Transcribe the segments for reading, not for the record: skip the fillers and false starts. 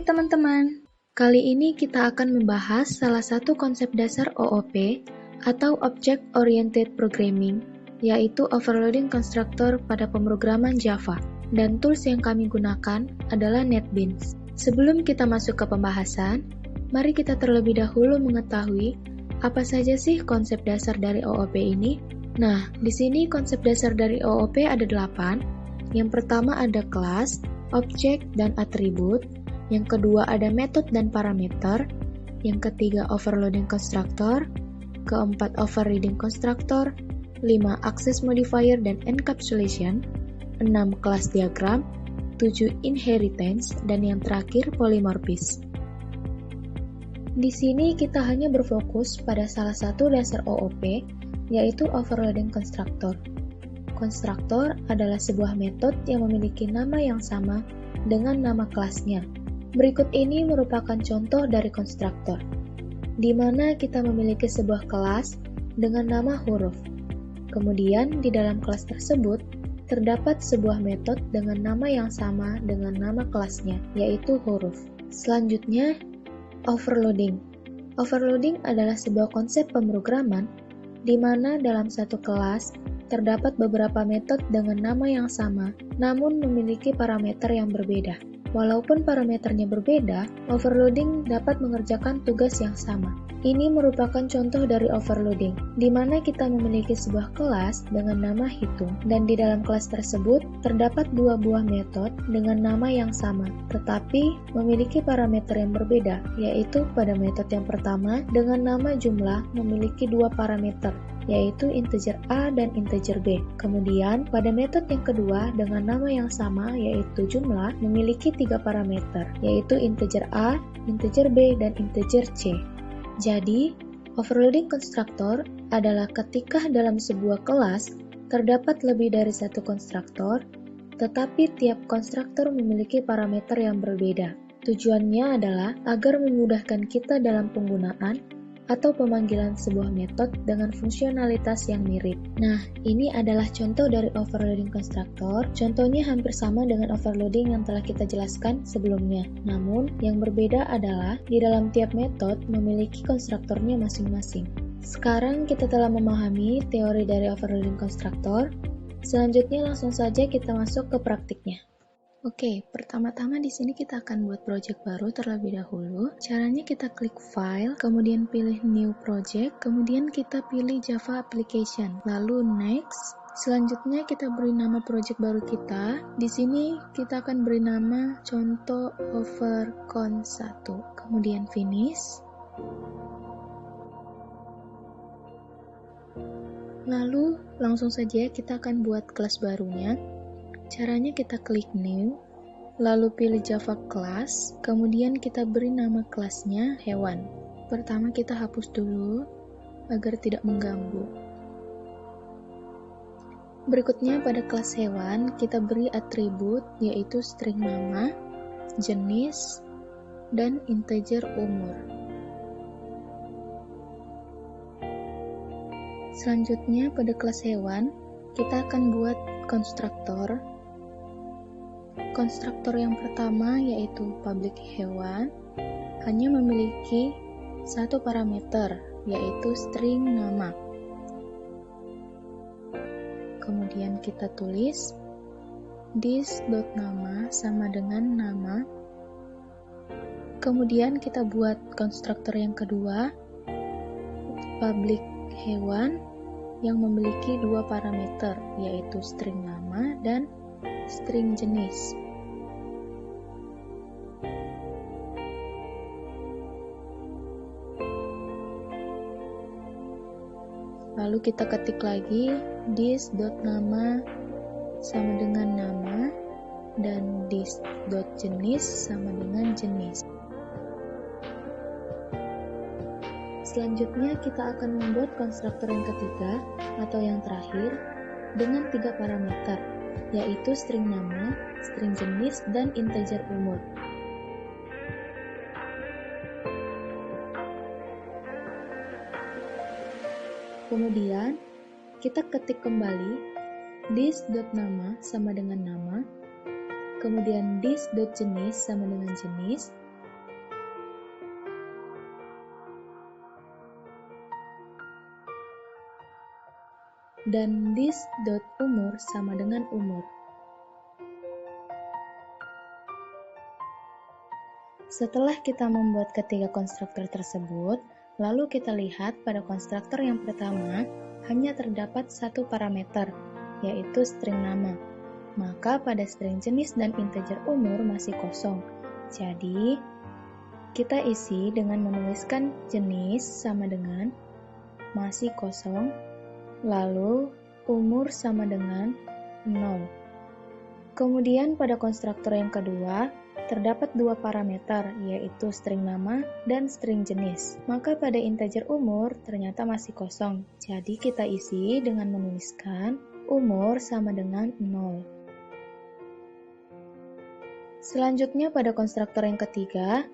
Hai teman-teman, kali ini kita akan membahas salah satu konsep dasar OOP atau Object Oriented Programming, yaitu Overloading Constructor pada pemrograman Java, dan tools yang kami gunakan adalah NetBeans. Sebelum kita masuk ke pembahasan, mari kita terlebih dahulu mengetahui apa saja sih konsep dasar dari OOP ini. Nah, di sini konsep dasar dari OOP ada 8. Yang pertama ada kelas, objek, dan atribut. Yang kedua ada metode dan parameter. Yang ketiga overloading constructor. Keempat overriding constructor. 5 access modifier dan encapsulation. 6 class diagram. 7 inheritance. Dan yang terakhir polymorphism. Di sini kita hanya berfokus pada salah satu dasar OOP, yaitu overloading constructor. Konstruktor adalah sebuah metode yang memiliki nama yang sama dengan nama kelasnya. Berikut ini merupakan contoh dari konstruktor, di mana kita memiliki sebuah kelas dengan nama huruf. Kemudian di dalam kelas tersebut, terdapat sebuah metode dengan nama yang sama dengan nama kelasnya, yaitu huruf. Selanjutnya, overloading. Overloading adalah sebuah konsep pemrograman di mana dalam satu kelas terdapat beberapa metode dengan nama yang sama, namun memiliki parameter yang berbeda. Walaupun parameternya berbeda, overloading dapat mengerjakan tugas yang sama. Ini merupakan contoh dari overloading, di mana kita memiliki sebuah kelas dengan nama hitung, dan di dalam kelas tersebut terdapat dua buah metode dengan nama yang sama, tetapi memiliki parameter yang berbeda, yaitu pada metode yang pertama dengan nama jumlah memiliki dua parameter, yaitu integer A dan integer B. Kemudian, pada metode yang kedua dengan nama yang sama, yaitu jumlah, memiliki tiga parameter, yaitu integer A, integer B, dan integer C. Jadi, overloading constructor adalah ketika dalam sebuah kelas terdapat lebih dari satu konstruktor, tetapi tiap konstruktor memiliki parameter yang berbeda. Tujuannya adalah agar memudahkan kita dalam penggunaan atau pemanggilan sebuah metode dengan fungsionalitas yang mirip. Nah, ini adalah contoh dari overloading constructor. Contohnya hampir sama dengan overloading yang telah kita jelaskan sebelumnya. Namun, yang berbeda adalah di dalam tiap metode memiliki konstruktornya masing-masing. Sekarang kita telah memahami teori dari overloading constructor. Selanjutnya langsung saja kita masuk ke praktiknya. Oke, pertama-tama di sini kita akan buat project baru terlebih dahulu. Caranya kita klik file, kemudian pilih new project, kemudian kita pilih Java application, lalu next. Selanjutnya kita beri nama project baru kita. Di sini kita akan beri nama contoh overcon 1, kemudian finish. Lalu langsung saja kita akan buat kelas barunya. Caranya kita klik new, lalu pilih Java class, kemudian kita beri nama kelasnya hewan. Pertama kita hapus dulu, agar tidak mengganggu. Berikutnya pada kelas hewan, kita beri atribut, yaitu string nama, jenis, dan integer umur. Selanjutnya pada kelas hewan, kita akan buat konstruktor. Konstruktor yang pertama yaitu public hewan hanya memiliki satu parameter, yaitu string nama. Kemudian kita tulis this.nama sama dengan nama. Kemudian kita buat konstruktor yang kedua, public hewan yang memiliki dua parameter, yaitu string nama dan string jenis. Lalu kita ketik lagi this.nama sama dengan nama dan this.jenis sama dengan jenis. Selanjutnya kita akan membuat konstruktor yang ketiga atau yang terakhir dengan tiga parameter, yaitu string nama, string jenis, dan integer umur. Kemudian, kita ketik kembali this.nama sama dengan nama, kemudian this.jenis sama dengan jenis, dan this.umur sama dengan umur. Setelah kita membuat ketiga konstruktor tersebut, lalu kita lihat pada konstruktor yang pertama hanya terdapat satu parameter, yaitu string nama. Maka pada string jenis dan integer umur masih kosong. Jadi, kita isi dengan menuliskan jenis sama dengan masih kosong, lalu umur sama dengan 0. Kemudian pada konstruktor yang kedua, terdapat dua parameter, yaitu string nama dan string jenis. Maka pada integer umur ternyata masih kosong. Jadi kita isi dengan menuliskan umur sama dengan 0. Selanjutnya pada konstruktor yang ketiga,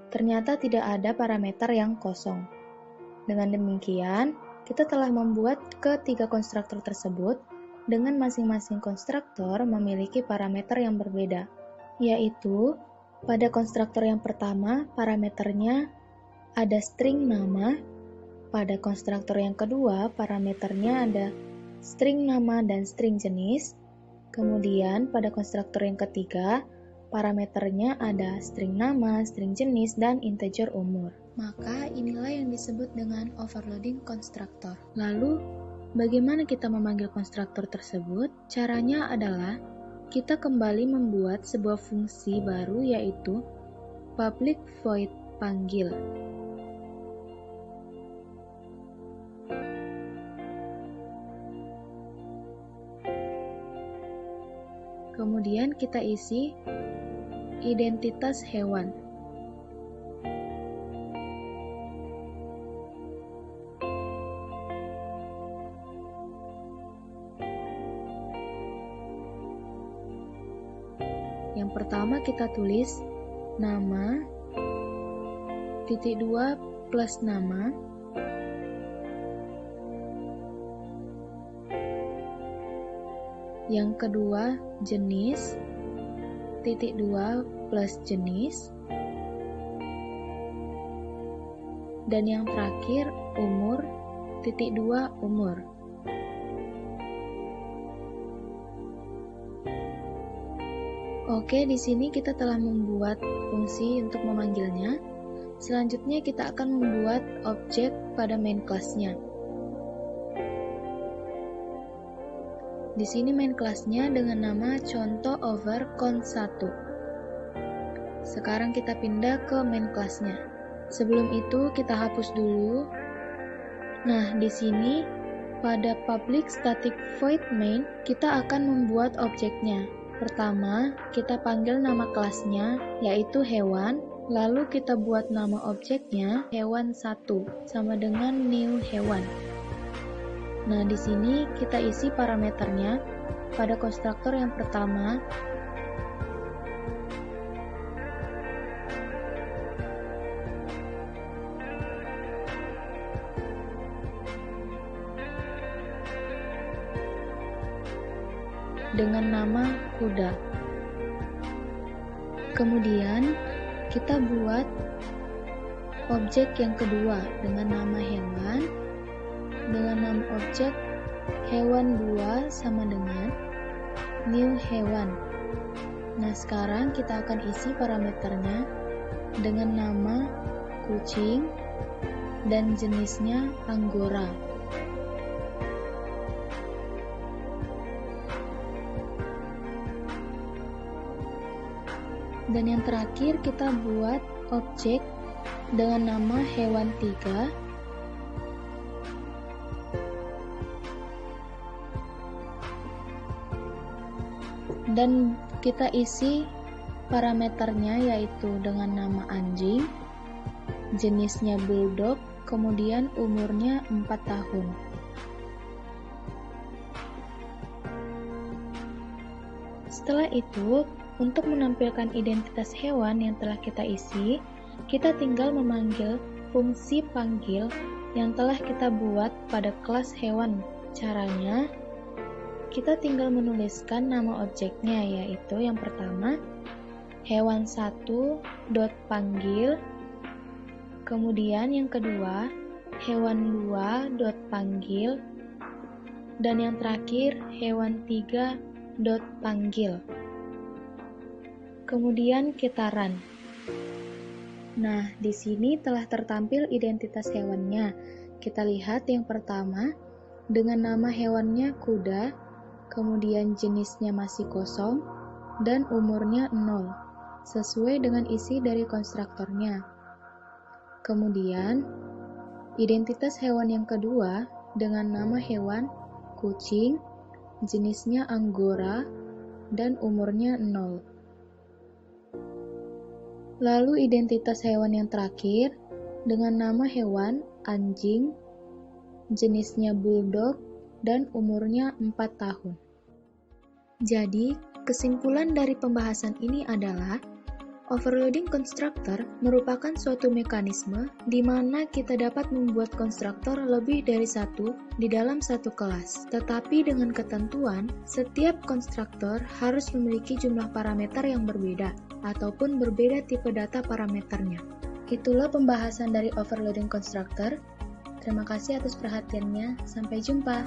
ternyata tidak ada parameter yang kosong. Dengan demikian, kita telah membuat ketiga konstruktor tersebut dengan masing-masing konstruktor memiliki parameter yang berbeda, yaitu pada konstruktor yang pertama parameternya ada string nama, pada konstruktor yang kedua parameternya ada string nama dan string jenis, kemudian pada konstruktor yang ketiga parameternya ada string nama, string jenis, dan integer umur. Maka inilah yang disebut dengan overloading konstruktor. Lalu, bagaimana kita memanggil konstruktor tersebut? Caranya adalah kita kembali membuat sebuah fungsi baru, yaitu public void panggil. Kemudian kita isi identitas hewan. Yang pertama kita tulis nama, titik 2 plus nama, yang kedua jenis, titik 2 plus jenis, dan yang terakhir umur, titik 2 umur. Oke, di sini kita telah membuat fungsi untuk memanggilnya. Selanjutnya kita akan membuat objek pada main class-nya. Di sini main class-nya dengan nama contoh over const1. Sekarang kita pindah ke main class-nya. Sebelum itu kita hapus dulu. Nah, di sini pada public static void main kita akan membuat objeknya. Pertama, kita panggil nama kelasnya, yaitu hewan, lalu kita buat nama objeknya hewan1 sama dengan new hewan. Nah, di sini kita isi parameternya pada konstruktor yang pertama. Dengan nama kuda. Kemudian kita buat objek yang kedua dengan nama hewan, dengan nama objek hewan2 sama dengan new hewan. Nah, sekarang kita akan isi parameternya dengan nama kucing dan jenisnya anggora. Dan yang terakhir kita buat objek dengan nama hewan3 dan kita isi parameternya yaitu dengan nama anjing, jenisnya bulldog, kemudian umurnya 4 tahun. Setelah itu, untuk menampilkan identitas hewan yang telah kita isi, kita tinggal memanggil fungsi panggil yang telah kita buat pada kelas hewan. Caranya, kita tinggal menuliskan nama objeknya, yaitu yang pertama, hewan1.panggil, kemudian yang kedua, hewan2.panggil, Dan yang terakhir, hewan 3 dot panggil. Kemudian kita run. Nah, di sini telah tertampil identitas hewannya. Kita lihat yang pertama, dengan nama hewannya kuda, kemudian jenisnya masih kosong, dan umurnya 0, sesuai dengan isi dari konstruktornya. Kemudian, identitas hewan yang kedua dengan nama hewan kucing, jenisnya Anggora, dan umurnya 0. Lalu identitas hewan yang terakhir dengan nama hewan anjing, jenisnya Bulldog, dan umurnya 4 tahun. Jadi, kesimpulan dari pembahasan ini adalah overloading constructor merupakan suatu mekanisme di mana kita dapat membuat konstruktor lebih dari satu di dalam satu kelas. Tetapi dengan ketentuan, setiap konstruktor harus memiliki jumlah parameter yang berbeda ataupun berbeda tipe data parameternya. Itulah pembahasan dari overloading constructor. Terima kasih atas perhatiannya. Sampai jumpa.